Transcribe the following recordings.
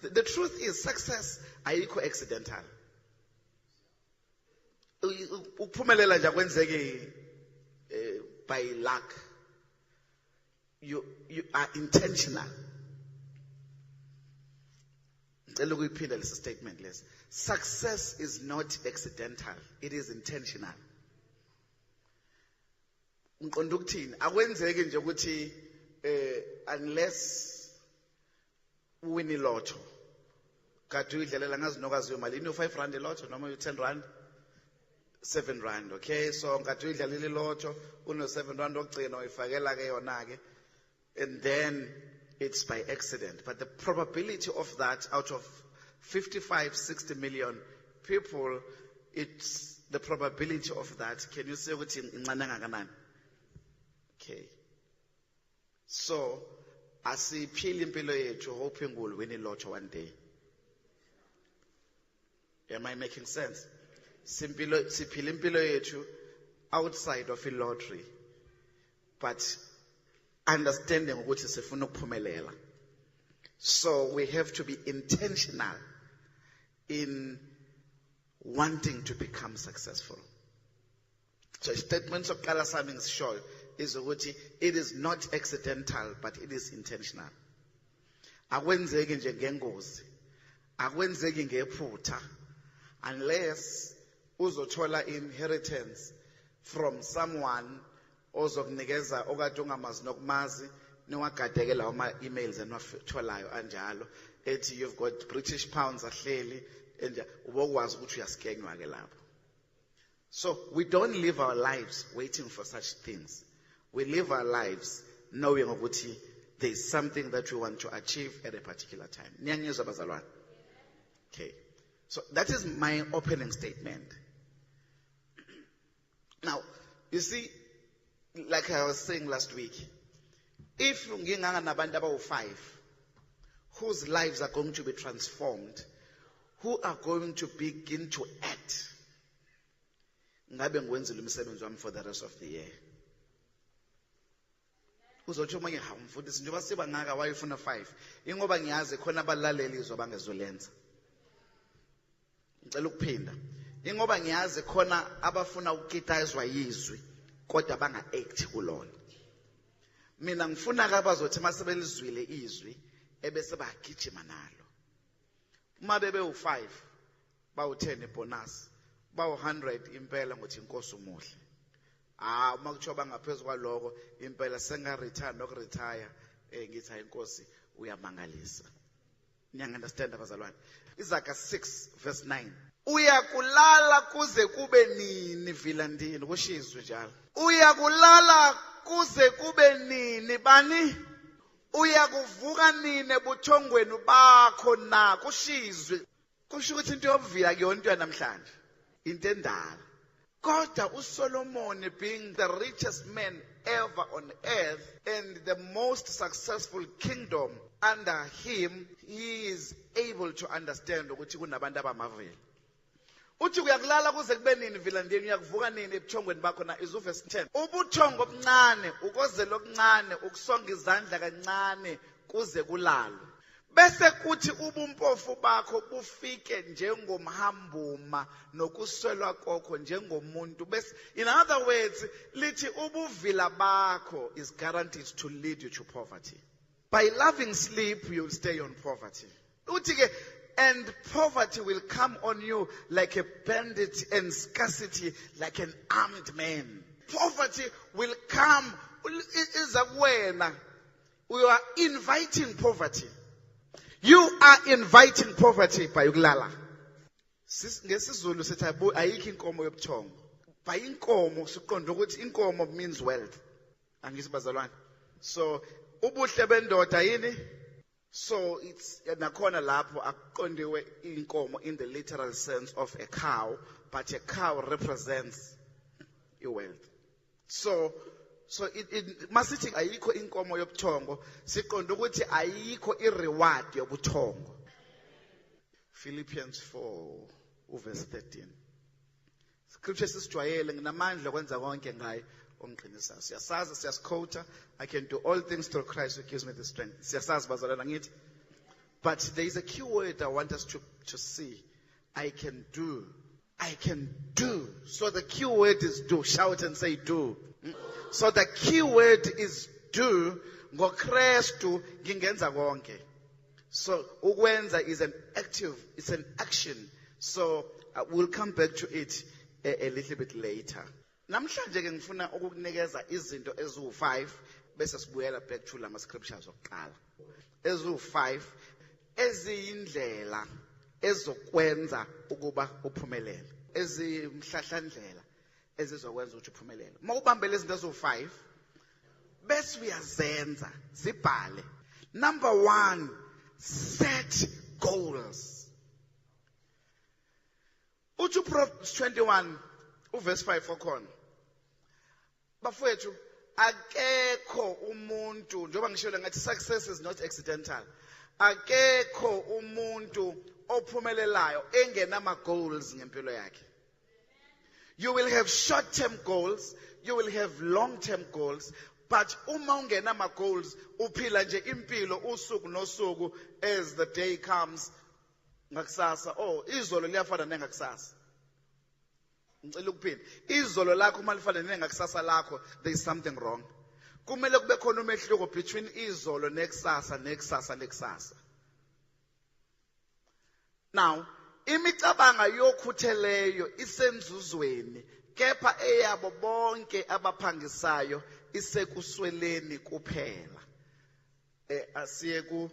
The truth is, success ayikho accidental. Ukuphumelela nje akwenzeki by luck. You are intentional. This statement. Success is not accidental. It is intentional. Unless win a lotto. You 5 rand a lotto, normally 10 rand, 7 rand. Okay, so you lotto, 7 rand, and then it's by accident. But the probability of that, out of 55, 60 million people, it's the probability of that. Can you say what in okay. So, I see impilo yethu hoping we'll win a lotto one day. Am I making sense? Siphila impilo yethu outside of a lottery, but understanding ukuthi sifuna ukuphumelela. So we have to be intentional in wanting to become successful. So statements of Kala Saming's show is ukuthi it is not accidental, but it is intentional. Akwenzeki nje ngengozi, akwenzeki ngephutha, unless uzothola inheritance from someone ozokunikeza okade ungamazi nokumazi niwagadekela ama-emails eniwatholayo anjalo ethi you've got British pounds ahleli and ubokwazi ukuthi uyaskenywa ke lapho. So we don't live our lives waiting for such things. We live our lives knowing ukuthi there is something that we want to achieve at a particular time. Niyanyezwa bazalwane? Okay. So that is my opening statement. Now, you see, like I was saying last week, if nabantu abawu 5 whose lives are going to be transformed, who are going to begin to act, ngabe ngiwenzile umsebenzi wami for the rest of the year. Uzothi omunye mfundisi njengoba siba ngaka wayefuna 5 ingoba ngiyazi khona abalaleli izwa bangezolenza. Ngicela ukuphinda. Ingoba ngiyazi khona abafuna ukukitayizwa yizwi kodwa banga act kulona. Mina ngifuna ke abazothi masebelizwile izwi ebese bagijima nalo. Uma bebe u5 bawu 10 bonus, bawu 100 impela ngothi inkosi umuhle. Uma kuchoba ngaphezulu kwaloko impela senga retire nokuretire ngithi inkosi uyamangalisa. Niya understand abazalwane? Izaga 6 verse 9. Uyakulala kuze kube nini vilandini kushizwe njalo. Uyakulala kuze kube nini bani? Uyakuvuka nini ebuthongweni bakho na kushizwe. Kusho ukuthi into yobuvila kuyona into yanamhlanje. Into endala. Kodwa uSolomon, being the richest man ever on earth and the most successful kingdom under him, he is able to understand ukuthi kunabantu abamavila. Uthi uyakulala kuze kube nini vilandeni, uyakuvuka nini ebuthongweni bakho na, is verse 10. Ubuthongo obuncane, ukozela okuncane, ukusonga izandla kancane kuze kulalwe. Bese kuthi ubumpofu bakho bufike njengomhambuma nokuswelwa kokho njengomuntu. Bese in other words, lithi ubuvila bakho is guaranteed to lead you to poverty. By loving sleep, you will stay on poverty. Uthi ke, and poverty will come on you like a bandit and scarcity like an armed man. Poverty will come. We are inviting poverty. You are inviting poverty by ukulala. Ngesizulu sithi ayikho inkomo yobuthongo. By inkomo siqonda ukuthi inkomo means wealth. Angisibazalwane. So ubuhle bendoda yini? So it's nakhona lapho akuqondiwe inkomo in the literal sense of a cow, but a cow represents your wealth. So masithi ayikho inkomo yobuthongo siqonda ukuthi ayikho ireward yobuthongo. Philippians 4 verse 13. Scripture sisijwayele nginamandla okwenza konke ngaye ongiqinisayo. Siyasazi siyasiquota, I can do all things through Christ who gives me the strength. Siyasazi bazalwana ngithi. But there is a key word I want us to see. I can do. I can do. So the key word is do. Shout and say do. So the key word is do. NgoKristu ngingenza konke. So ukwenza is an active, it's an action. So we'll come back to it a little bit later. Namhlanje ke ngifuna ukukunikeza izinto eziwu5 bese sibuyela back to lama scriptures okuqala. Eziwu5 eziyindlela ezokwenza ukuba uphumelele. Ezimhlahlandlela ezizokwenza ukuthi uphumelele. Mawubambele izinto eziwu5 bese uyazenza zibhale. Number 1, set goals. Uthi Proverbs 21 verse 5 okhona. Bafowethu akekho umuntu njengoba ngishilo ngathi success is not accidental. Akekho umuntu ophumelelayo engenama goals ngempilo yakhe. You will have short-term goals, you will have long-term goals, but uma ungenama goals uphila nje impilo usuku nosuku as the day comes. Ngakusasa izolo liyafana nengakusasa. Ngicela ukuphila. Izolo lakho uma lifana nengakusasa lakho, there is something wrong. Kumele kube khona umehluko between izolo nekusasa nekusasa. Now, imicabanga yokhutheleyo isenzuzweni, kepha eyabo bonke abaphangisayo isekusweleni kuphela. Asiye ku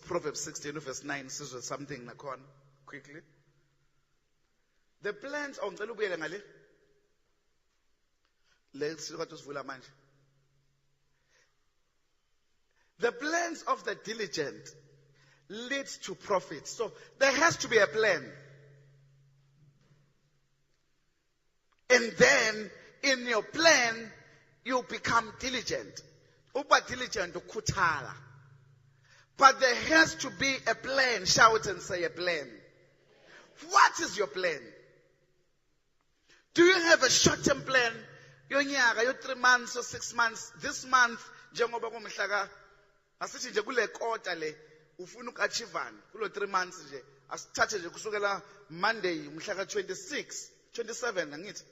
Proverbs 16 verse 9 says something nakhona quickly. The plans ngicela ubuyele ngale. Let's look at usivula manje. The plans of the diligent leads to profit. So there has to be a plan. And then in your plan you become diligent. Uba diligent ukhuthala. But there has to be a plan. Shout and say a plan. What is your plan? Do you have a short-term plan? Yonyaka, your 3 months or 6 months. This month, njengoba kumhlaka asithi nje kule quarter le ufuna ukuachievana kulo 3 months nje asithathe nje kusukela Monday umhlaka 26 27 angithi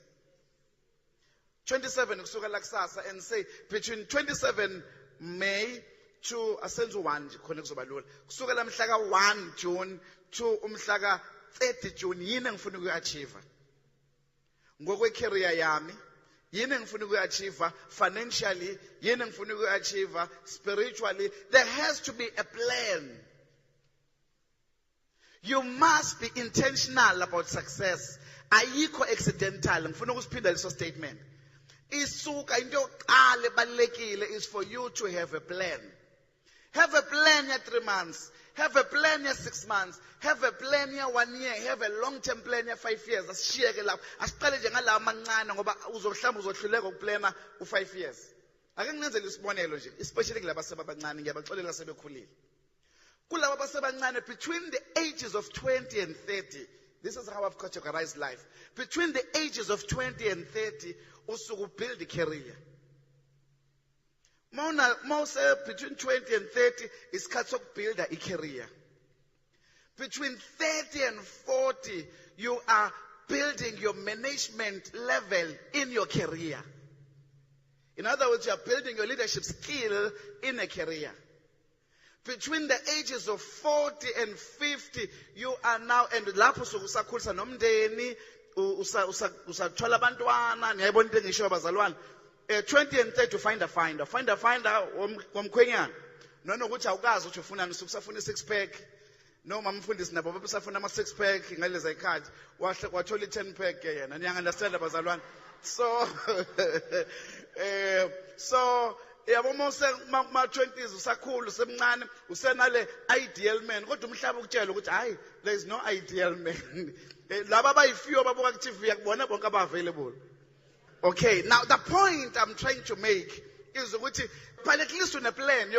27 kusukela kusasa and say between 27 May to asenze 1 nje khona kuzoba lula kusukela mhlaka 1 June to umhlaka 30 June yini engifuna ukuachieve ngokwe career yami. Yini ngifuna ukuachieve financially, yini ngifuna ukuachieve spiritually. There has to be a plan. You must be intentional about success. Ayikho accidental. Ngifuna ukusiphinda leso statement. Isuka into yokuqala ebalekile is for you to have a plan. Have a plan ya 3 months. Have a plan ya 6 months. Have a plan ya 1 year. Have a long-term plan ya 5 years. Asishiyeke lapho. Asiqale nje ngalawa amancane ngoba uzohlamba uzohluleka ukuplana u5 years. Ake ngenzele isibonelo nje, especially kulabo asebancane ngiyabaxolela sebekhulile. Kulabo abasebancane between the ages of 20 and 30. This is how I've categorized life. Between the ages of 20 and 30, usuku build a career. Most between 20 and 30 is to build a career. Between 30 and 40, you are building your management level in your career. In other words, you are building your leadership skill in a career. Between the ages of 40 and 50, you are now, and lapho usakhulisa nomndeni, usathola abantwana, niyayibona into engisho abazalwane. 20 and 30 find a finder womkhwenyana nokuthi awukazi ukuthi ufuna usafuna i6 pack noma umfundisi nabo babesafuna ama6 pack ngaleza ikhadi wathola i10 pack yena niya understand abazalwane. So yabo mose ma 20s usakhulu usemncane usenale ideal man kodwa umhlaba ukutshela ukuthi hayi there is no ideal man. Laba abayifew ababuka ku TV yakubona bonke aba available. Okay, now the point I'm trying to make is but at least on a plan,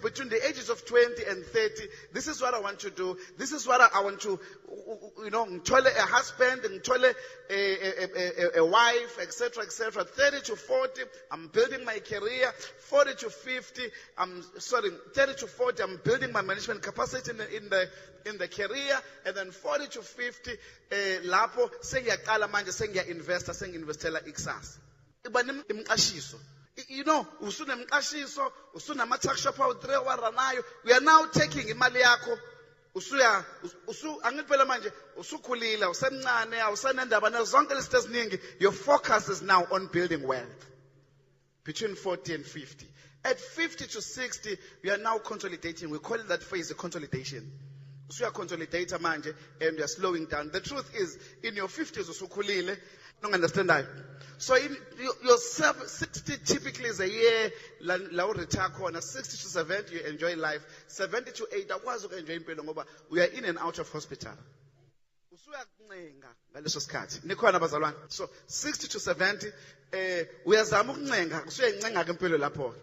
between the ages of 20 and 30, this is what I want to do. This is what I want to, ngithole a husband, ngithole a wife, etc., etc. 30 to 40, I'm building my career. 40 to 50, 30 to 40, I'm building my management capacity in the career. And then 40 to 50, lapho sengiyaqala manje sengiya-investa, sengi-investela ikusasa. Imqashiso. Usunemqashiso, usunama-tuck shop awu-3 waranayo. We are now taking imali yakho. Angiphela manje usukhulile, usemncane, awusanendaba nazo zonke lezi eziningi. Your focus is now on building wealth. Between 40 and 50. At 50 to 60, we are now consolidating. We call it that phase a consolidation. So you are consolidator manje, and you are slowing down. The truth is, in your 50s, usukhulile, don't understand that. So in your 60 typically is a year, la retire corner. 60 to 70, you enjoy life. 70 to 80, akwazi enjoy impilo ngoba we are in and out of hospital. So 60 to 70, uyazama ukuncenga, usuyencenga ke impilo lapho.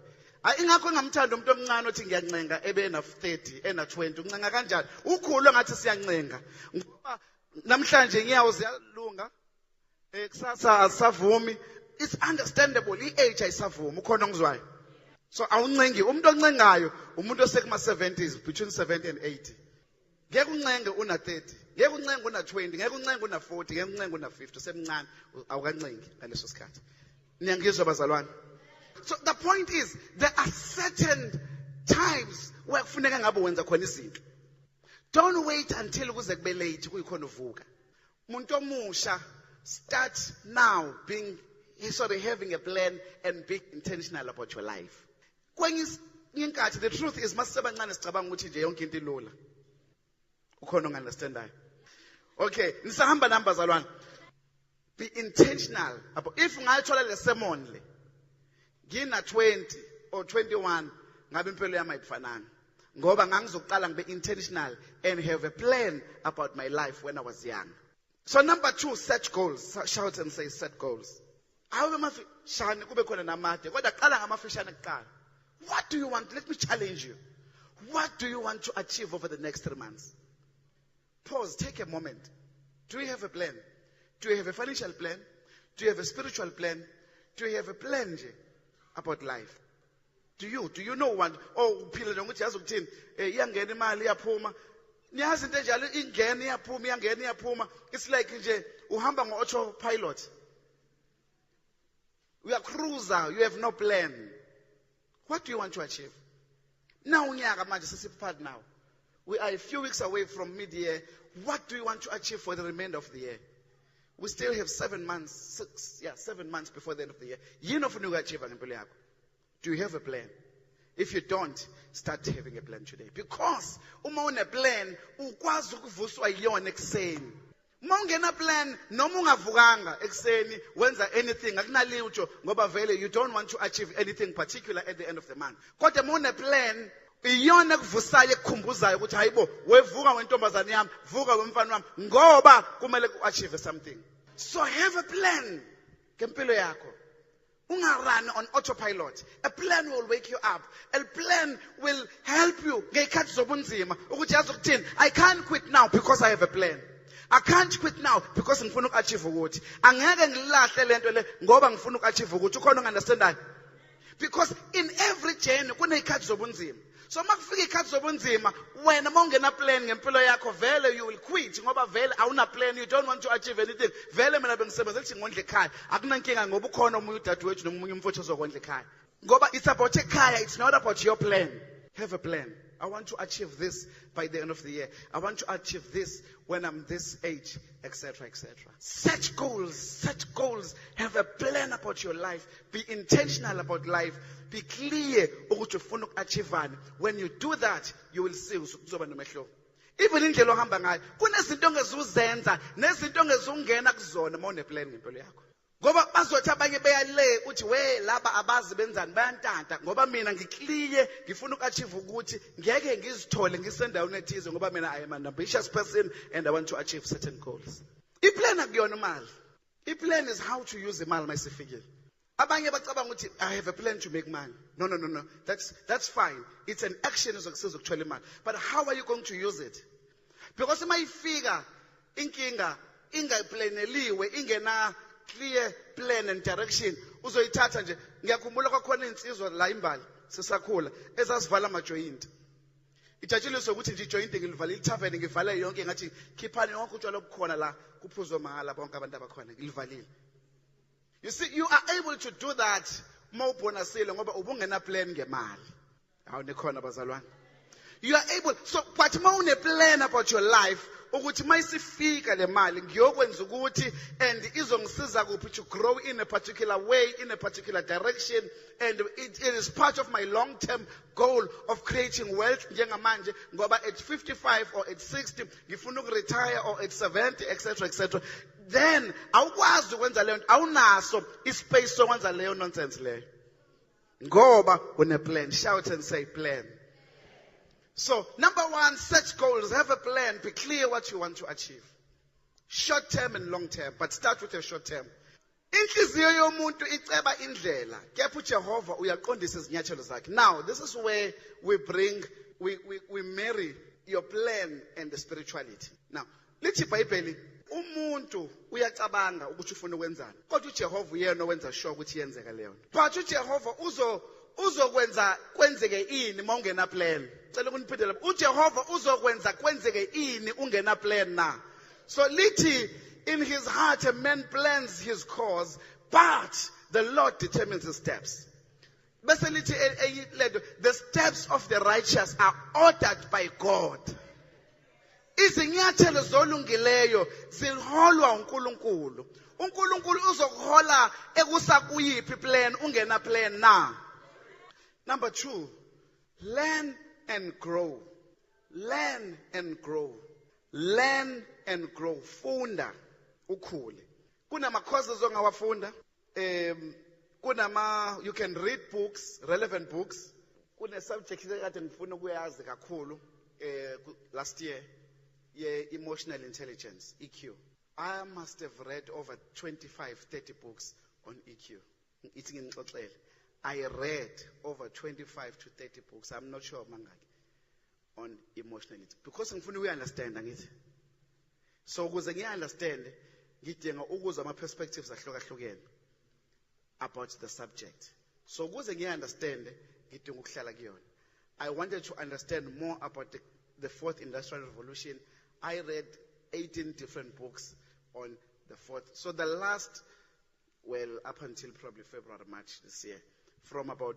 Ingakho ngamthanda umuntu omncane othi ngiyancenga ebe na 30 ena 20 uncenga kanjani ukhulu ngathi siyancenga ngoba namhlanje ngiyawo ziyalunga kusasa asavumi. It's understandable, i-age ayisavumi ukhona ngizwayo. So awuncengi umuntu oncengayo umuntu osekuma 70s, between 70 and 80. Ngeke uncenge una 30, ngeke uncenge una 20, ngeke uncenge una 40, ngeke uncenge una 50, semncane awukancengi ngaleso sikhathi. Niyangizwa bazalwane? So the point is, there are certain times where kufuneka ngabe wenza khona izinto. Don't wait until kuze kube late kuyikhona uvuka. Umuntu omusha, start now having a plan and being intentional about your life. The truth is, masisebancane sicabanga ukuthi nje yonke into ilula. Ukhona ungunderstand that? Okay, nisahamba namba zalwana. Be intentional about if ngayithola le sermon le. Ngina 20 or 21 ngabe impilo yami ayifananga. Ngoba ngangizoqala ngibe intentional and have a plan about my life when I was young. So number 2, set goals. Shout and say set goals. What do you want? Let me challenge you. What do you want to achieve over the next 3 months? Pause, take a moment. Do you have a plan? Do you have a financial plan? Do you have a spiritual plan? Do you have a plan about life? Do you know what? Oh, uphila ngokuthi yazi ukuthini iyangena imali iyaphuma. Niyazi into enjalo ingena iyaphuma. It's like nje uhamba ngo-autopilot. You are cruiser, you have no plan. What do you want to achieve? Now unyaka manje sesiphat now. We are a few weeks away from mid-year. What do you want to achieve for the remainder of the year? We still have 7 months, 7 months before the end of the year. Do you have a plan? If you don't, start having a plan today. Because uma une plan, ukwazi ukuvuswa yona ekseni. Uma ungena plan, noma ungavukanga ekseni, wenza anything, akunalutho ngoba vele you don't want to achieve anything particular at the end of the month. Kodwa uma une plan, iyona kuvusayo ekukhumbuzayo ukuthi hayibo wevuka wentombazane yami vuka wemfana wami ngoba kumele uachieve something. So have a plan ngempilo yakho. Ungarun on autopilot. A plan will wake you up. A plan will help you ngekhathi zobunzima ukuthi yazi ukuthini I can't quit now because I have a plan. I can't quit now because ngifuna ukuachieve ukuthi. Angeke ngilahle lento le ngoba ngifuna ukuachieve ukuthi. Ukhona ungunderstand that? Because in every journey kunezikhathi zobunzima. So makufika ikhathi zobunzima wena mawungena plan ngempilo yakho vele you will quit ngoba vele awuna plan, you don't want to achieve anything. Vele mina bengisebenzela ukuthi ngondle ekhaya akunankinga ngoba ukhona umunye udadewethu nomunye umfowethu ozokondla ekhaya. Ngoba it's about ekhaya, it's not about your plan. Have a plan. I want to achieve this by the end of the year. I want to achieve this when I'm this age, etc., etc. Set goals. Have a plan about your life. Be intentional about life. Be clear ukuthi ufuna ukuachievani. When you do that, you will see uzoba nomehlo. Even indlela ohamba ngayo, kunezinto ongezuzenza, nezinto ongezungena kuzona uma une plan ngempilo yakho. Ngoba bazothi abanye beyale uthi we laba abazi benzani bayantanta ngoba mina ngiclear ngifuna ukuachieve ukuthi ngeke ngizithole ngisendaweni ethize ngoba mina I am an ambitious person and I want to achieve certain goals. Iplan akuyona imali. Iplan is how to use imali masifikile. Abanye bacabanga ukuthi I have a plan to make money. No. That's fine. It's an action ezokuthola imali. But how are you going to use it? Because mayifika inkinga ingaplaneliwe, ingena clear plan and direction, uzoyithatha nje. Ngiyakhumbula kwakhona insizwa la imbali sisakhula ezasivala ama-joint. Itshatshiliswe ukuthi nje ijoint ngilivalile ithaveni ngivale yonke ngathi khiphani yonke utshwala obukhona la kuphuzwe mahala bonke abantu abakhona ngilivalile. You see, you are able to do that mawubonasile ngoba ubungena plan ngemali. Hawu nikhona bazalwane. You are able, so but mawune plan about your life ukuthi mayisifika le mali ngiyokwenza ukuthi and izongisiza kuphi to grow in a particular way, in a particular direction, and it is part of my long-term goal of creating wealth njengamanje ngoba at 55 or at 60 ngifuna ukuretire or at 70 etc. Then awukwazi ukwenza leyo nto, awunaso ispace sokwenza leyo nonsense leyo ngoba une plan. Shout and say plan. So, number one, set goals, have a plan, be clear what you want to achieve. Short term and long term, but start with your short term. Inhliziyo yomuntu iceba indlela, kepha uJehova uyaqondisa izinyathelo zakhe. Now, this is where we marry your plan and the spirituality. Now, lithi iBhayibheli, umuntu uyacabanga ukuthi ufuna ukwenzani, kodwa uJehova uyena owenza sure ukuthi yenzeka leyo nto. But uJehova uzokwenza kwenzeke ini mawungena plan. Cela ukuniphendula. uJehova uzokwenza kwenzeke ini ungena plan na. So lithi in his heart a man plans his cause, but the Lord determines his steps. Bese lithi the steps of the righteous are ordered by God. Izinyathelo zolungileyo ziholwa uNkulunkulu. uNkulunkulu uzokuhola ekusakuyiphi plan ungena plan na. Number two, learn and grow. Learn and grow. Learn and grow. Funda, ukhule. Kunama courses ongawafunda. You can read books, relevant books. Kune subject ekade ngifuna ukuyazi kakhulu last year, emotional intelligence, EQ. I must have read over 25-30 books on EQ. It's ngixoxele. I read over 25 to 30 books. I'm not sure mangaki on emotionality because ngifuna uyi-understand angithi. So ukuze ngiyi-understand ngidinga ukuzwa ama-perspectives ahlukahlukene about the subject. So ukuze ngiyi-understand ngidinga ukuhlala kuyona. I wanted to understand more about the fourth industrial revolution. I read 18 different books on the fourth. So the last, up until probably February, March this year, from about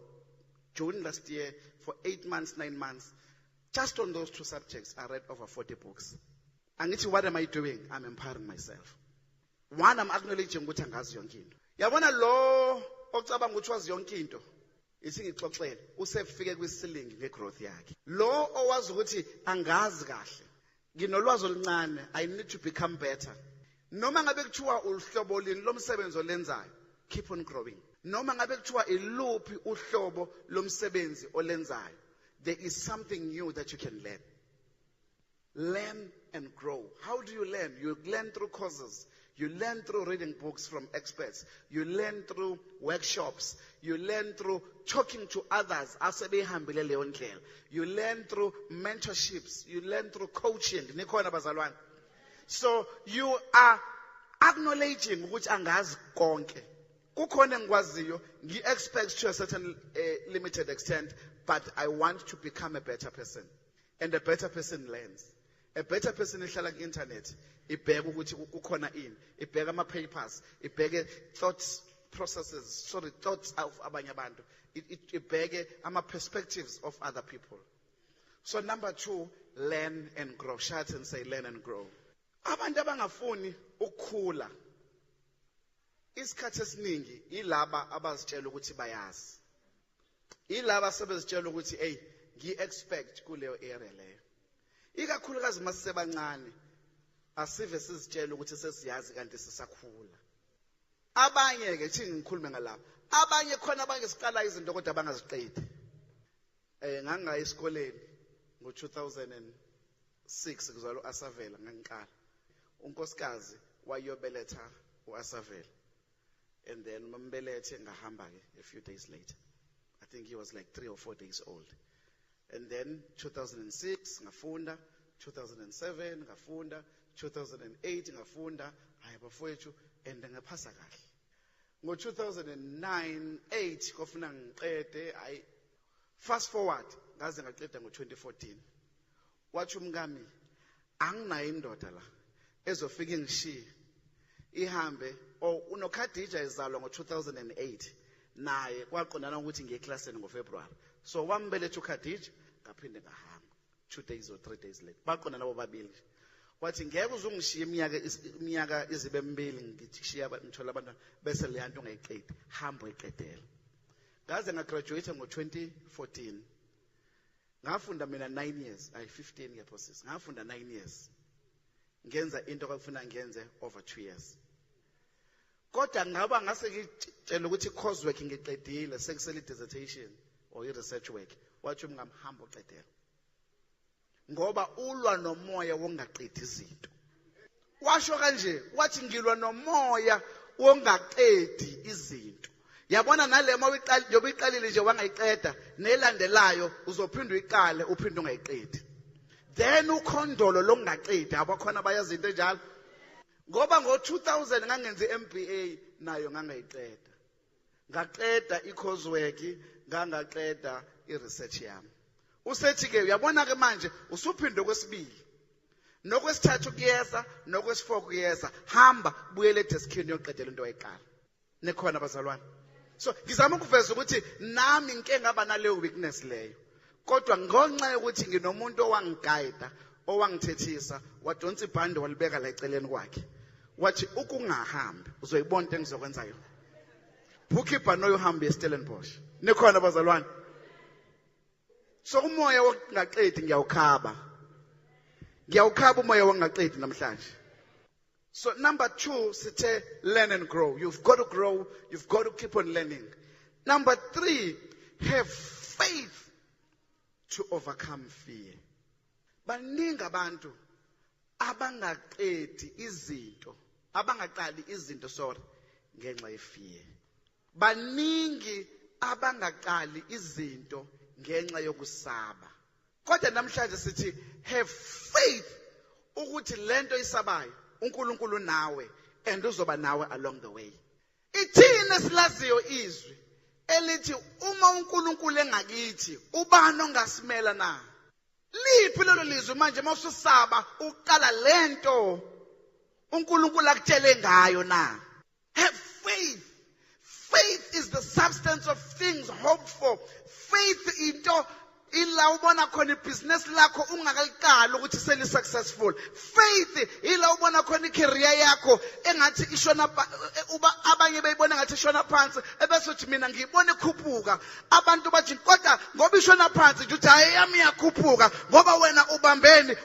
June last year, for 8 months, 9 months, just on those two subjects, I read over 40 books. And it's what am I doing? I'm empowering myself. One, I'm acknowledging ukuthi angazi yonke into. Yabona lo ocabanga ukuthi wazi yonke into. Isingixoxele, usefike kwisilingi ngegrowth yakhe. Lo owazi ukuthi angazi kahle. Nginolwazi oluncane, I need to become better. Noma ngabe kuthiwa uhlobo lini lomsebenzi olenzayo, keep on growing. Noma ngabe kuthiwa iluphi uhlobo lomsebenzi olenzayo, there is something new that you can learn. Learn and grow. How do you learn? You learn through courses. You learn through reading books from experts. You learn through workshops. You learn through talking to others. You learn through mentorships. You learn through coaching. So you are acknowledging which angazi konke. Kukhona ngikwaziyo, ngi-expect to a certain limited extent, but I want to become a better person. And a better person learns. A better person ihlala ku-internet, ibheka ukuthi kukhona ini, ibheka ama-papers, ibheke thoughts of abanye abantu, ibheke ama-perspectives of other people. So number two, learn and grow. Shout and say learn and grow. Abantu abangafuni ukukhula, isikhathi esiningi ilaba abazitshela ukuthi bayazi. Ilaba sebezitshela ukuthi hey, ngi-expect kuleyo area leyo. Ikakhulukazi masisebancane, asive sizitshela ukuthi sesiyazi kanti sisakhula. Abanye ke thi ngikhulume ngalabo. Abanye khona abanye siqala izinto kodwa abangaziqedi. Nganga esikoleni ngo-2006 kuzalwa uAsavela ngangiqala. Unkosikazi wayobeletha uAsavela. And then umambelethe ngahamba a few days later. I think he was like 3 or 4 days old. And then 2006 ngafunda, 2007 ngafunda, 2008 ngafunda, hayi bafowethu and ngaphasa kahle. Ngo 2009, 8 kofuna ngiqede, fast forward ngaze ngaqeda ngo 2014. Wathi umngami anginayo indoda la ezofika ingishiye ihambe unoKhadija ezalwa ngo 2008 naye kwaqondana ukuthi ngiye eclassini ngoFebruary. So wambeletha uKhadija ngaphinde ngahamba 2 days or 3 days later. Baqondana labo babili. Wathi ngeke uzungishiye iminyaka izibe emibili ngishiya ngithola abantwana bese le yanto ungayiqedi. Hamba uyiqedela. Ngaze ngagraduate ngo 2014. Ngafunda mina 9 years, 15 year process. Ngafunda 9 years. Ngenza into akufuna ngenze over 2 years. Kodwa ngaba ngase ngitshela ukuthi course work ngiqedile, sekusele dissertation or research work. Wathi umngamhamba uqedela. Ngoba ulwa nomoya wongaqedi izinto. Washo kanje, wathi ngilwa nomoya wongaqedi izinto. Yabona nalema yobiqalile nje wangayiqeda nelandelayo uzophinda uyiqale uphinde ungayiqedi. Then ukhondolo lokungaqedi abakhona bayazi into enjalo. Ngoba ngo 2000 ngangenza iMBA nayo ngangayiqeda. Ngaqeda icoursework, ngangaqeda iresearch yami. Usethi ke uyabona ke manje usuphinde kwesibili. Nokwesithathu kuyeza, nokwesifo kuyeza. Hamba buyele deskini yoqedela into ayiqala. Nekhona bazalwane. So ngizama ukuveza ukuthi nami ngeke ngaba naleyo weakness leyo. Kodwa ngonxa yokuthi nginomuntu owangiguide, owangithethisa, wadonsa ibhande walibeka la eceleni kwakhe. Wathi ukungahambi uzoyibona into engizokwenza yona. Bookkeeper no yohamba eStellenbosch. Nekhona bazalwane. So umoya wongaqedi ngiyawukhaba. Ngiyawukhaba umoya wongaqedi namhlanje. So number 2, sithe learn and grow. You've got to grow. You've got to keep on learning. Number 3, have faith to overcome fear. Baningi abantu abangaqedi izinto, abangaqali izinto ngenxa yefear. Baningi abangaqali izinto ngenxa yokusaba. Kodwa namhlanje sithi have faith ukuthi lento isabayo uNkulunkulu nawe and uzoba nawe along the way. Ithina silaziyo izwi elithi uma uNkulunkulu engakithi ubani ongasimela na? Liphi lelo lizwi manje mawususaba uqala lento uNkulunkulu akutshele ngayo na? Have faith. Faith is the substance of things hoped for. Faith into ila ubona khona business lakho ungakaliqala ukuthi seli successful. Faith ila ubona khona career yakho engathi ishona abanye beyibona ngathi ishona phansi ebese uthi mina ngiyibona ikhuphuka. Abantu bathi kodwa ngoba ishona phansi uthi hayi yami iyakhuphuka ngoba wena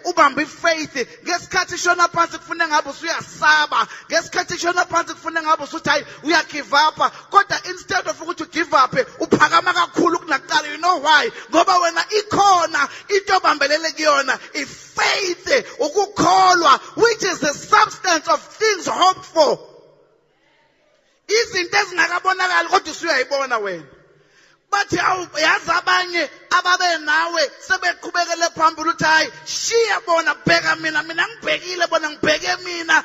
ubambe faith. Ngesikhathi ishona phansi kufuneka ngabe usuyasaba. Ngesikhathi ishona phansi kufuneka ngabe usuthi hayi uya give up. Kodwa instead of ukuthi give up uphakama kakhulu kunakuqala. You know why? Ngoba wena ikhona into obambelele kuyona faith ukukholwa, which is the substance of things hoped for. Izinto ezingakabonakali kodwa usuyayibona wena. Bathi yazi abanye ababe nawe sebeqhubekele phambili uthi hayi shiya bona bheka mina ngibhekile bona ngibheke mina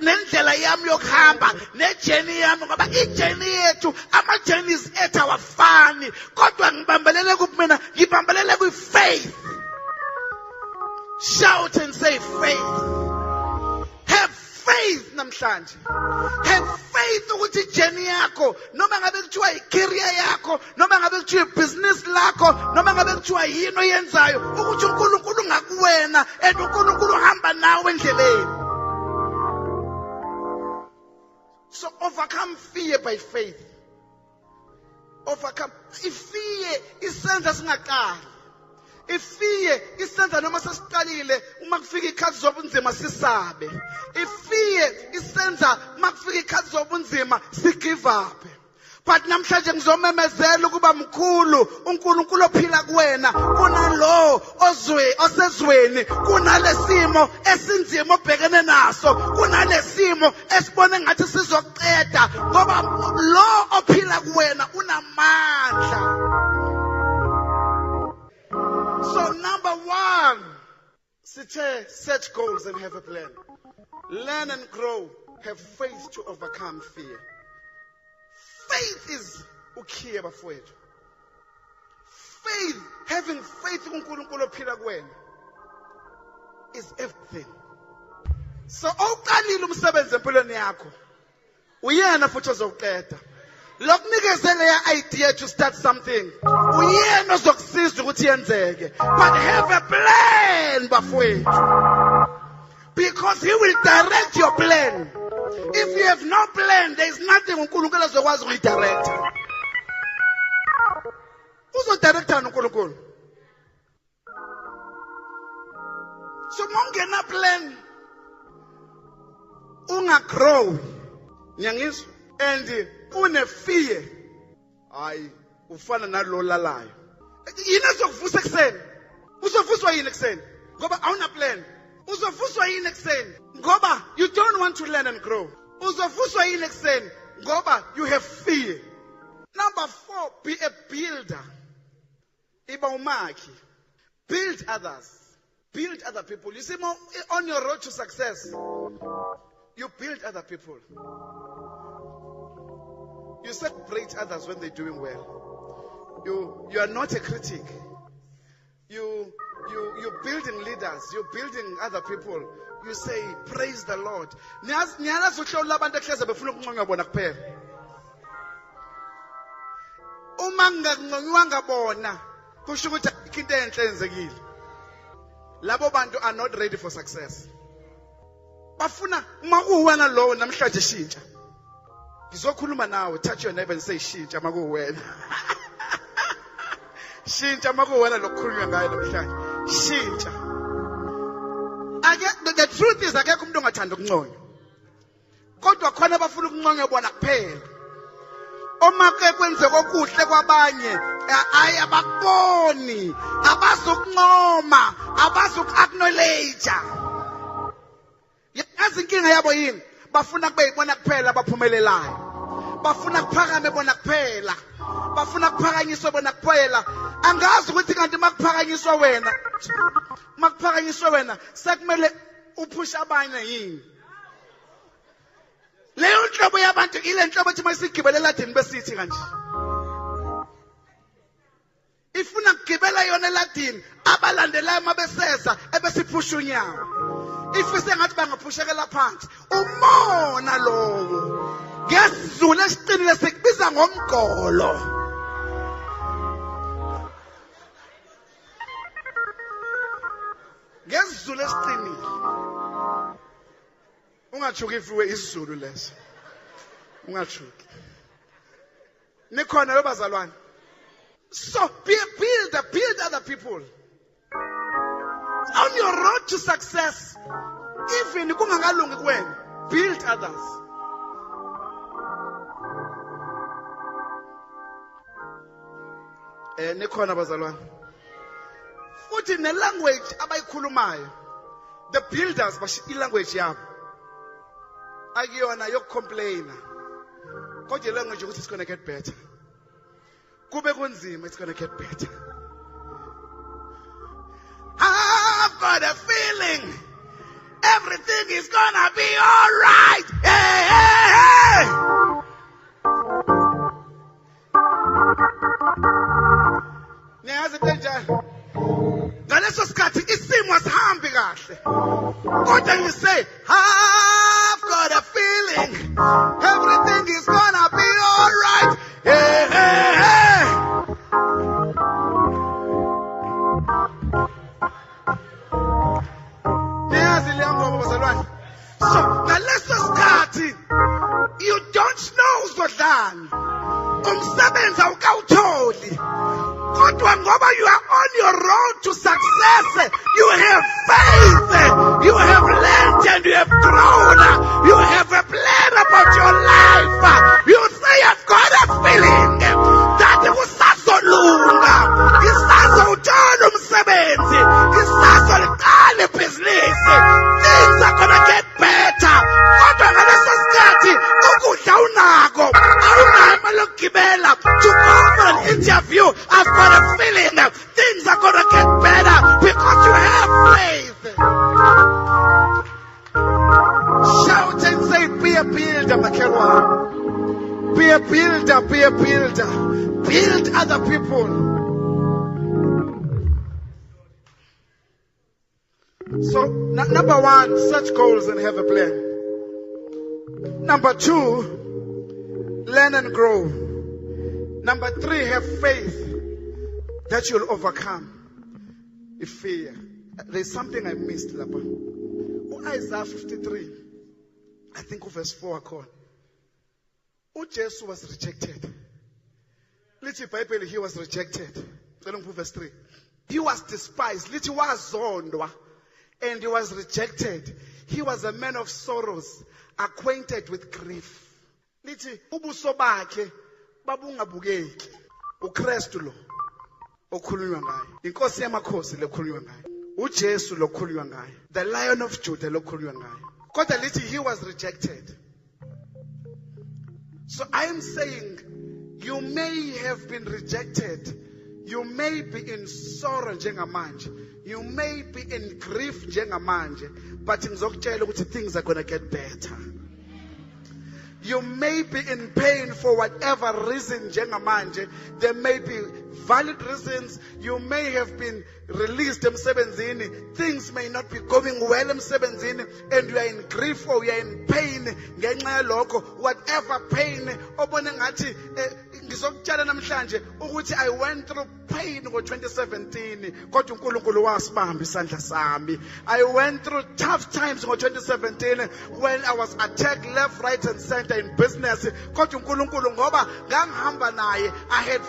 nendlela yami yokuhamba nejourney yami ngoba ijourney yethu ama-journeys ethu awafani kodwa ngibambelele kumina ngibambelele kwi-faith. Shout and say faith. Have faith namhlanje. Have faith ukuthi journey yakho noma ngabe kuthiwa i-career yakho noma ngabe kuthiwa i-business lakho noma ngabe kuthiwa yini oyenzayo ukuthi uNkulunkulu ngakuwena and uNkulunkulu hamba nawe endleleni. So overcome fear by faith. Overcome. Fear isenza singaqali. Fear isenza noma sesiqalile uma kufika ikhathi zobunzima sisabe. Fear isenza uma kufika ikhathi zobunzima si give up. But namhlanje ngizomemezela ukuba mkhulu uNkulunkulu ophila kuwena kunalo osezweni kunalesimo esinzima obhekene naso kunalesimo esibone ngathi sizoqeda ngoba lo ophila kuwena unamandla. So number 1, set goals and have a plan. Learn and grow. Have faith to overcome fear. Faith is ukhiye bafowethu. Faith, having faith uNkulunkulu ophila kuwena is everything. So awuqalile umsebenzi empilweni yakho. Uyena futhi ozowuqeda. Lokunikezele ya idea to start something. Uyena ozokusiza ukuthi yenzeke. But have a plan bafowethu. Because he will direct your plan. If you have no plan, there is nothing uNkulunkulu azokwazi ukuyidirect. Uzodirecta uNkulunkulu. So mongena plan ungagrow. Nyangizwa and unefear. Hayi ufana nalo lalayo. Yini ezokuvusa ekseni? Uzovuswa yini ekseni? Ngoba awuna plan. Uzovuswa yini ekseni? Ngoba you don't want to learn and grow. Uzovuswa yini ekseni? Ngoba you have fear. Number 4, be a builder. Iba umakhi. Build others. Build other people. You see, on your road to success, you build other people. You celebrate others when they're doing well. You are not a critic. You're building leaders. You're building other people. You say, praise the Lord. Labo bantu are not ready for success. Bafuna makuwena lo namhlanje shintsha. Ngizokhuluma nawe, touch your neighbor and say shintsha makuwena. Shintsha makuwena lokukhulunywa ngayo namhlanje. Shintsha. The truth is akekho umuntu ongathanda ukunconywa. Kodwa khona abafuna ukunconywa bona kuphela. Omake kwenzeka okuhle kwabanye ayabakuboni, abazokuncoma, abazoku-acknowledge. Yazi inkinga yabo yini? Bafuna kubeyibona kuphela abaphumelelayo. Bafuna kuphakame bona kuphela. Bafuna kuphakanyiswa bona kuphela. Angazi ukuthi kanti makuphakanyiswa wena sekumele uphusha abanye yini? Leyo nhlobo yabantu ile nhlobo ethi mayisigibele eladini besithi kanje. Ifuna kugibela yona eladini abalandelayo mabeseza ebesiphusha unyawo. Ifise ngathi bangaphushekela phansi. Umona lowo. Ngesizulu esiqinile sikubiza ngomgqolo. Ngesizulu esiqinile. Ungachuki ifuwe isizulu leso. Ungachuki. Nikhona lobazalwane. So be a builder, build other people. On your road to success, even kungangalungi kuwena, build others. Nikhona bazalwane. Futhi ne language abayikhulumayo. The builders basho ilanguage yabo. Akuyona yokucomplaina. Kodwa language ukuthi it's going to get better. Kube kunzima, it's going to get better. I've got a feeling everything is going to be all right. Hey, hey, hey. Niyazi kanjani? Ngaleso sikhathi isimo asihambi kahle. Kodwa you say, I've got a feeling everything is going to be all right. Hey, hey, hey. Niyazi le ngoma bazalwane. So, ngaleso sikhathi you don't know uzodlani. Umsebenzi awukawutholi. Kodwa ngoba you are on your road to success, you have faith, you have learned and you have grown, you have a plan about your life. You say, I've got a feeling builder, be a builder. Build other people. So, number one, set goals and have a plan. Number two, learn and grow. Number three, have faith that you'll overcome fear. There's something I missed, Lapa. Isaiah 53, I think verse 4 called. Jesus was rejected. Little Bible, he was rejected. Verse 3. He was despised. Little was zondwa. And he was rejected. He was a man of sorrows, acquainted with grief. Little ubuso bakhe babungabukeki. uKristu lo okhulunywa ngaye. Inkosi yamakhosi lekhulunywa ngaye. uJesu lo okhulunywa ngaye. The Lion of Judah lo okhulunywa ngaye. Kodwa lithi he was rejected. So I am saying, you may have been rejected. You may be in sorrow njengamanje. You may be in grief njengamanje. But ngizokutshela ukuthi things are going to get better. You may be in pain for whatever reason njengamanje. There may be valid reasons. You may have been released emsebenzini. Things may not be going well emsebenzini, and you are in grief or you are in pain ngenxa yalokho. Whatever pain obone ngathi ngizokutshela namhlanje ukuthi I went through pain ngo-2017 kodwa uNkulunkulu wasibamba isandla sami. I went through tough times ngo-2017 when I was attacked left, right and center in business. Kodwa uNkulunkulu ngoba ngangihamba naye, I had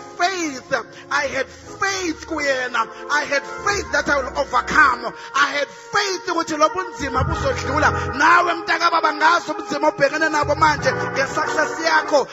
faith kuyena. I had faith that I will overcome. I had faith ukuthi lo bunzima buzodlula. Nawe mntaka baba ngaso ubunzima obhekene nabo manje ngesuccess yakho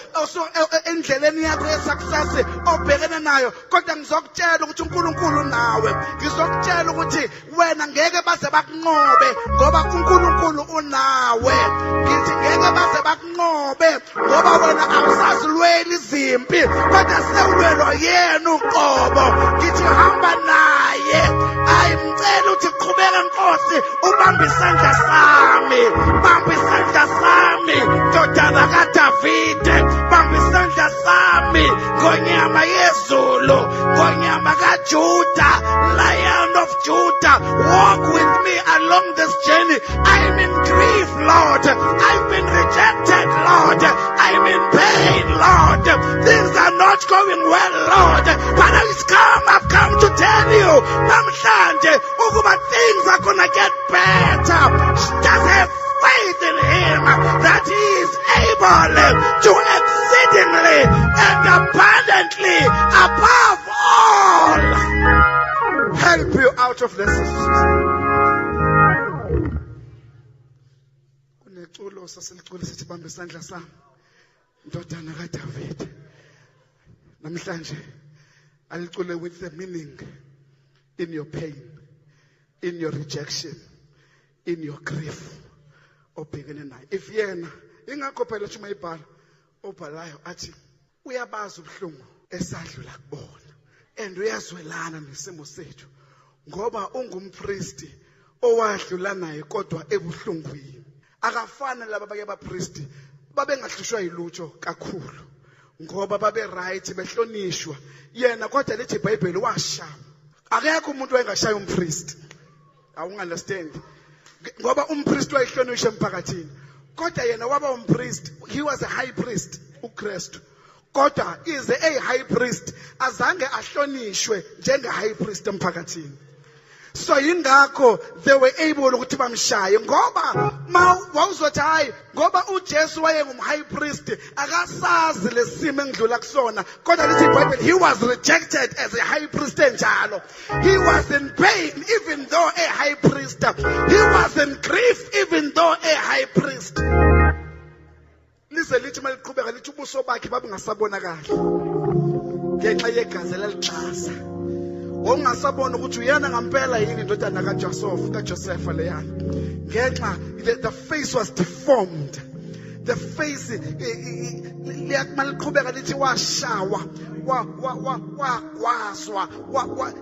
endleleni yakho yesuccess obhekene nayo, kodwa ngizokutshela ukuthi uNkulunkulu nawe. Ngizokutshela ukuthi wena ngeke baze bakunqobe ngoba uNkulunkulu unawe. Ngithi ngeke baze bakunqobe ngoba wena awusazilweli izimpi kodwa sewulwelwa yena uqobo. Ngithi hamba naye. Ayimcela ukuthi qhubeka Nkosi, ubambe isandla sami. Bamba isandla sami ndodana kaDavide. Bamba isandla sami ngonyama yezulu, ngonyama kaJuda, Lion of Judah. Walk with me along this journey. I'm in grief, Lord. I've been rejected, Lord. I'm in pain, Lord. Things are not going well, Lord. But I've come to tell you, namhlanje ukuba things are gonna get better. Just have faith in him that he is able to exceedingly and abundantly above all help you out of this situation. Kuneculo sasilicula sithi bamba isandla sami ndodana kaDavide. Namhlanje alicule with the meaning in your pain, in your rejection, in your grief. Obhekene naye. If yena ingakho phela uma ibhala obhalayo athi uyabaza ubuhlungu esadlula kubona and uyazwelana nesimo sethu ngoba ungumpriest owadlula naye kodwa ebuhlungwini. Akafana laba bake abapriest babengahlushwa yilutho kakhulu ngoba babe right behlonishwa. Yena kodwa lethi iBhayibheli washaya. Akekho umuntu wayengashaya umpriest. Awungunderstand? Ngoba umpriest wayihlonishwa emphakathini. Kodwa yena waba umpriest. He was a high priest, uKristu. Kodwa is a high priest azange ahlonishwe njenge high priest emphakathini. So yingakho they were able ukuthi bamshaye ngoba wawuzothi hayi ngoba uJesu wayengumhigh priest akasazi lesimo engidlula kusona. Kodwa lithi iBhayibheli he was rejected as a high priest enjalo. He was in pain even though a high priest. He was in grief even though a high priest. Lize lithi maliqhubeka lithi ubuso bakhe babungasabonakali ngenxa yegazi elalixhasa. Ongasabona ukuthi uyena ngampela yini indodana kaJoseph leyana. Ngenxa the face was deformed. the face liyaqhubeka lithi washawa wagwazwa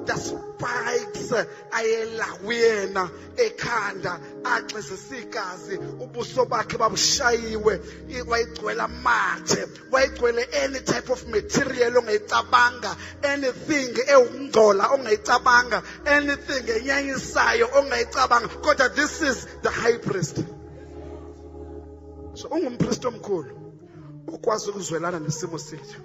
the spikes ayela kuyena ekhanda axesisa igazi ubuso bakhe babushayiwe wayigcwele amathe wayigcwele any type of material ongayicabanga anything ewungcola ongayicabanga anything enyanyisayo ongayicabanga kodwa this is the high priest. So ungumpriest omkhulu ukwazi ukuzwelana nesimo sethu.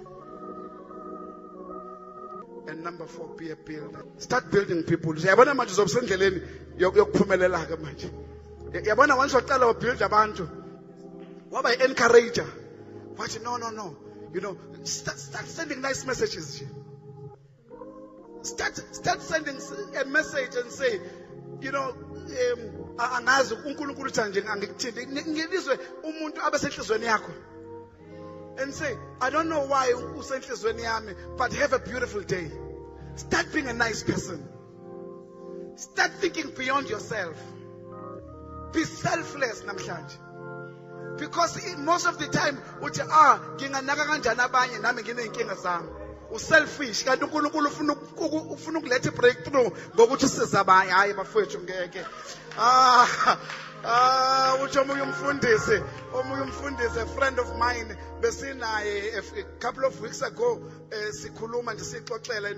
And number 4, be a builder. Start building people. Yabona manje uzobusendleleni yokuphumelela ke manje. Yabona once waqala ubuild abantu waba encourager. Wathi no. You know, start sending nice messages. Start sending a message and say, you know, angazi uNkulunkulu thanje angikuthindi ngilizwe umuntu abesenhlizweni yakho. And say, I don't know why usenhlizweni yami, but have a beautiful day. Start being a nice person. Start thinking beyond yourself. Be selfless namhlanje. Because most of the time uthi nginganaka kanjani abanye nami nginenkinga zami. Uselfish kanti uNkulunkulu ufuna ukuletha breakthrough ngokuthi usiza abanye hayi bafowethu ngeke. Uthi omunye umfundisi a friend of mine besinaye a couple of weeks ago sikhuluma nje sixoxela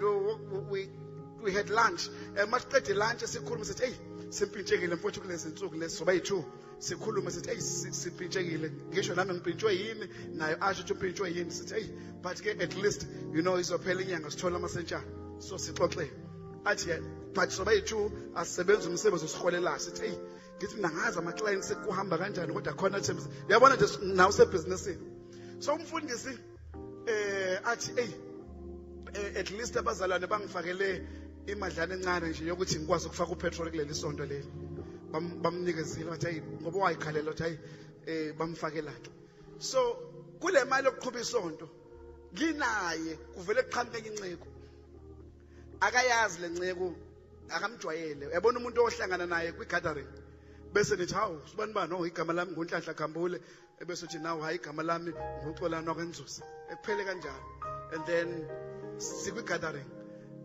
we had lunch masiqede lunch sikhuluma sithi hey simpintshekile mfowethu kulezi insuku lezi soba yi2 sikhuluma sithi hey simpintshekile ngisho nami ngipintshwe yini nayo asho ukuthi upintshwe yini sithi hey but ke at least you know izophela inyanga sithola amasentshana so sixoxele athi but soba yi2 asisebenza umsebenzi osiholela sithi hey ngithi nangazi ama clients sekuhamba kanjani kodwa khona terms uyabona nje nawe sebusinessini so umfundisi athi hey at least abazalwane bangifakele imadlana encane nje yokuthi ngikwazi ukufaka upetrol kuleli sonto leli bamnikezile bathi hey ngoba wayikhalela uthi hey bamfakela ke so kule mali yokuqhubha isonto nginaye kuvele kuqhamuke inceko akayazi lenceko akamjwayele yabona umuntu ohlangana naye kwi gathering bese nithi hawu sibani bani igama lami nguNhlanhla Khambule ebese uthi nawe hayi igama lami nguXolani wakwenzuza ekuphele kanjalo and then sikwi gathering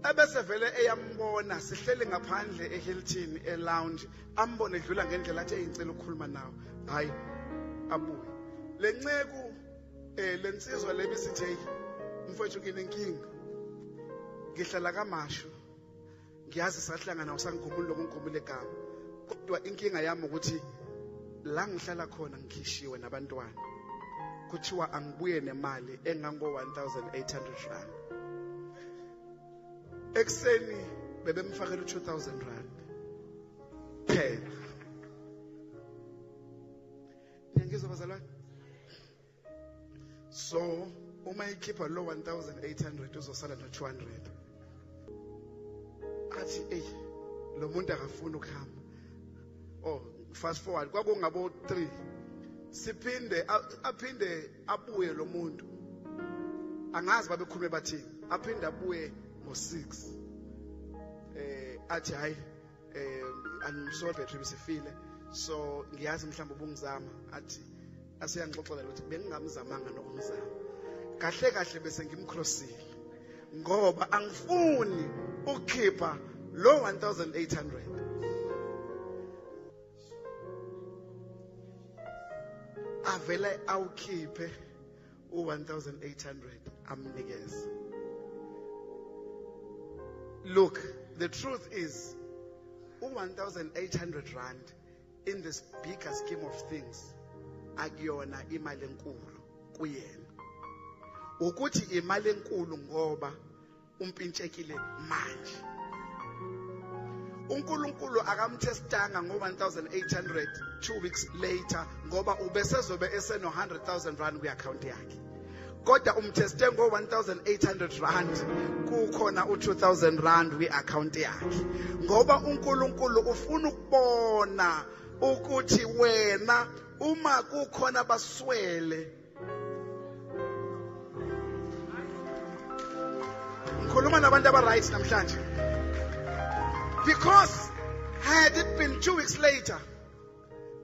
ebese vele eyambona sihlele ngaphandle eHilton elounge ambone edlula ngendlela athi eyicela ukukhuluma nawe hayi abuye lenceko lensizwa lebisithi mfowethu nginenkinga ngihlala kaMashu ngiyazi sahlangana usangikhumbula lokungikhumula egama kodwa inkinga yami ukuthi la ngihlala khona ngikhishiwe nabantwana kuthiwa angibuye nemali engango 1800 rand ekseni bebemfakela 2000 rand phela ngiyangizwa bazalwane so uma ikhipha lo 1800 uzosala no 200 athi lo muntu akafuna ukuhamba fast forward kwakungabo 3 siphinde aphinde abuye lo muntu angazi babekhulume bathini aphinde abuye ngo6 athi hayi angisola battery bisifile so ngiyazi mhlawumbe ubungizama athi asiyangixoxela ukuthi bengingamzamanga nokumzama kahle bese ngimcrossile ngoba angifuni ukukhipha lo 1800 avele awukhiphe u1800 amnikeze. Look, the truth is u1800 rand in this bigger scheme of things akuyona imali enkulu kuyena ukuthi imali enkulu ngoba umpintshekile manje uNkulunkulu akamtestanga ngo1800 2 weeks later ngoba ubesezobe eseno 100,000 rand kwi-account yakhe kodwa umteste ngo1800 rand kukhona u2000 rand kwi-account yakhe ngoba uNkulunkulu ufuna ukubona ukuthi wena uma kukhona baswele ngikhuluma nabantu aba-right namhlanje because had it been 2 weeks later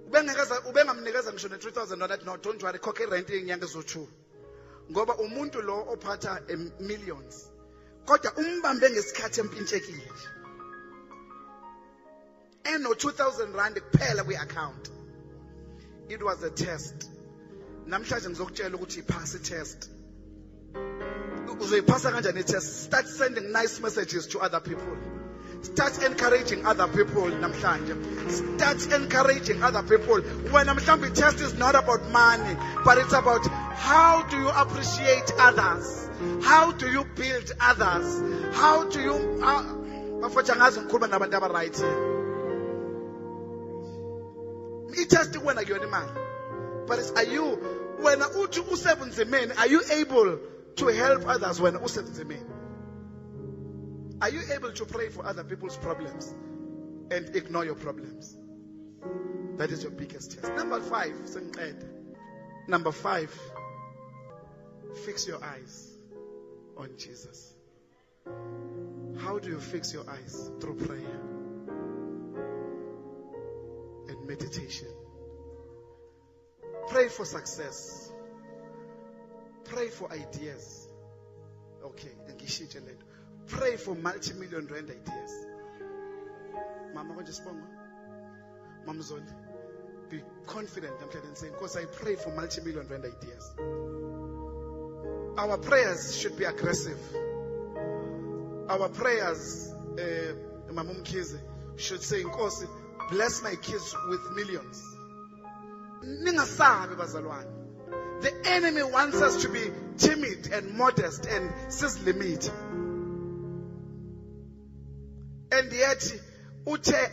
Ubengamnikeza ngisho ne-$3,000 no, don't worry, khokhe rent inyanga ezo-2. Ngoba umuntu lo ophatha millions. Kodwa umbambe ngesikhathi empintshekile. Eno 2,000 rand kuphela kwi-account. It was a test. Namhlanje ngizokutshela ukuthi ipass i-test. Uzoyiphasa kanjani i-test? Start sending nice messages to other people. Start encouraging other people namhlanje. Start encouraging other people. When namhlanje test is not about money, but it's about how do you appreciate others? How do you build others? How do you bafotha ngazi ngikhuluma nabantu aba-right here. I-test wena kuyona imali. But it's, are you when uthi usebunzimeni, are you able to help others when usebunzimeni? Are you able to pray for other people's problems and ignore your problems? That is your biggest test. Number 5, Number 5, fix your eyes on Jesus. How do you fix your eyes? Through prayer and meditation. Pray for success. Pray for ideas. Okay, pray for multi-million rand ideas. Mama, what just spoke? Mama Zondi, be confident. I'm saying, because I pray for multi-million rand ideas. Our prayers should be aggressive. Our prayers, Mama Mkize, should say, bless my kids with millions. The enemy wants us to be timid and modest and limit. And yet,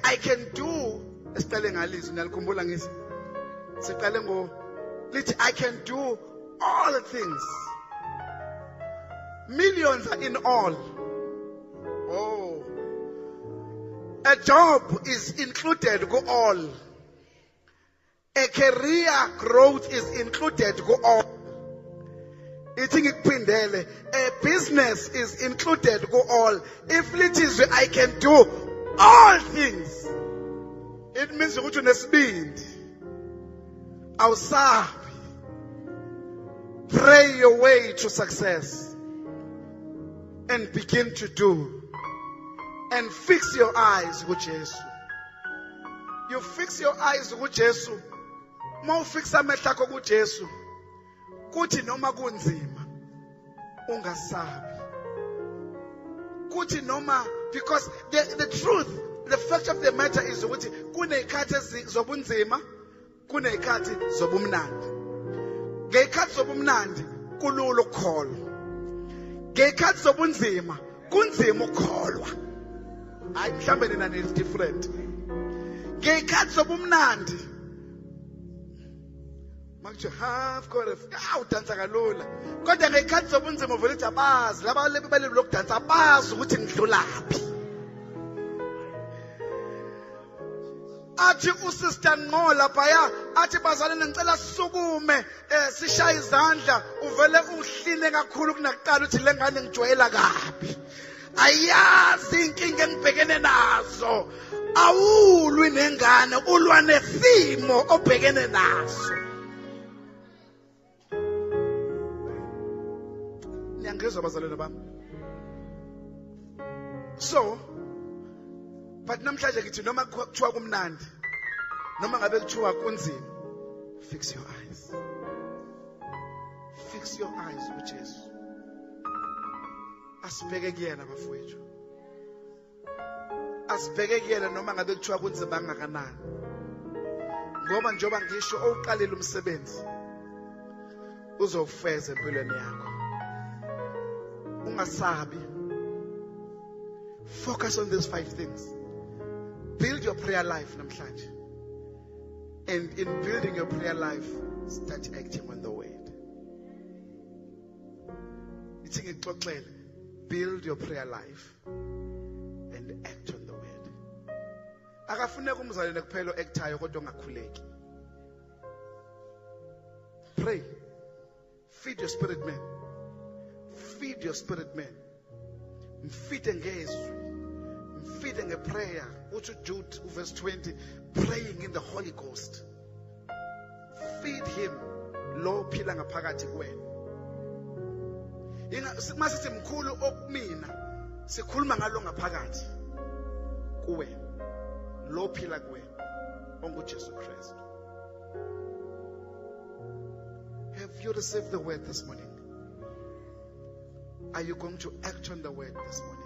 I can do. I can do all things. Millions are in all. Oh, a job is included. Go all. A career growth is included. Go all. A business is included. Go all. If it is, I can do all things. It means you're going to speed. Outside. Pray your way to success. And begin to do. And fix your eyes with Jesus. You fix your eyes with Jesus. Mo fix amehlakho ku Jesu. Kuthi noma kunzima ungasabi. Kuthi noma, because the truth, the fact of the matter is ukuthi kunezikhathi zobunzima, kunezikhathi zobumnandi. Ngezikhathi zobumnandi kulula ukukholwa. Ngezikhathi zobunzima kunzima ukukholwa. Hayi mhlambe nina is different. Ngezikhathi zobumnandi manje half chorus udansa kalula kodwa ngekhathi zobunzima uvela uthi abazi laba baleli lokudansa abazi ukuthi ngidlulaphi. Athi usister Ngola phaya athi bazalwane ngicela sisukume sishaye izandla uvele uhline kakhulu kunakuqala uthi lengane ngijwayela kabi. Ayazi inkinga engibhekene nazo. Awulwi nengane ulwa nesimo obhekene naso. So, but namhlanje ngithi noma kuthiwa kumnandi noma ngabe kuthiwa kunzima, fix your eyes. Fix your eyes with Jesus. Asibheke kuyena bafowethu. Asibheke kuyena noma ngabe kuthiwa kunzima kangakanani. Ngoba njoba ngisho oqalela umsebenzi uzofeza empilweni yakho. Ungasabi. Focus on these 5 things. Build your prayer life namhlanje. And in building your prayer life, start acting on the word. Build your prayer life and act on the word. Akafuneka umzalwane kuphela oactayo kodwa ungakhuleki. Pray. Feed your spirit man. Feed your spirit man. Feed ngezwi. Feed a prayer. What you Jude verse 20, praying in the Holy Ghost. feed him lo phila ngaphakathi kuwena. Mase sithi mkhulu okumina sikhuluma ngalo ngaphakathi kuwena lo phila kuwena onguJesu Kristu. Have you received the word this morning? Are you going to act on the word this morning?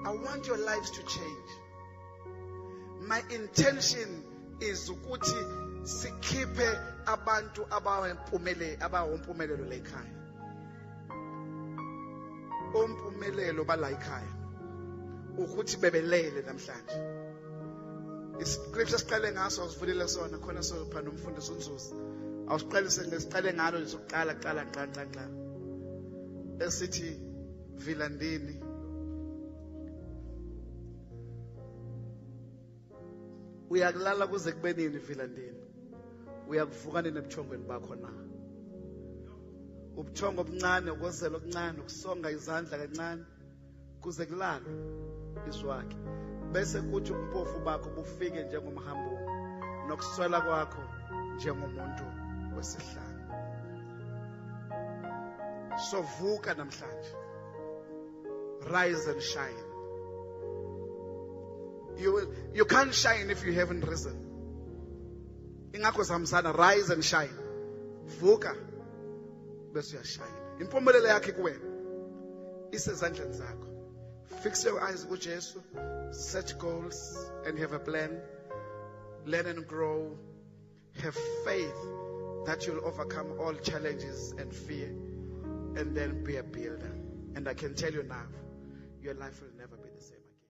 I want your lives to change. My intention is ukuthi sikhiphe abantu abawumpumelelo la ekhaya. Umpumelelo bala ekhaya. Ukuthi bebelele namhlanje. Iscripture siqale ngaso asivulile sona khona sopha nomfundisi uNzuzi. Awusiqale ngalo sokuqala qala. Esithi Vilandini. Uyakulala kuze kubenini Vilandini. Uyakuvuka nebuthongweni bakho na. Ubuthongo obuncane, ukozela okuncane, ukusonga izandla kancane kuze kulala iswakhe. Bese kuthi umpofu bakho bufike njengomhambo nokuswela kwakho njengomuntu wesihlanu. So vuka namhlanje. Rise and shine. You can't shine if you haven't risen. Ingakho samsana, rise and shine. Vuka bese uyashine. Impumelelo yakhe kuwena isezandleni zakho. Fix your eyes with Jesus. Set goals and have a plan. Learn and grow. Have faith that you'll overcome all challenges and fear. And then be a builder. And I can tell you now, your life will never be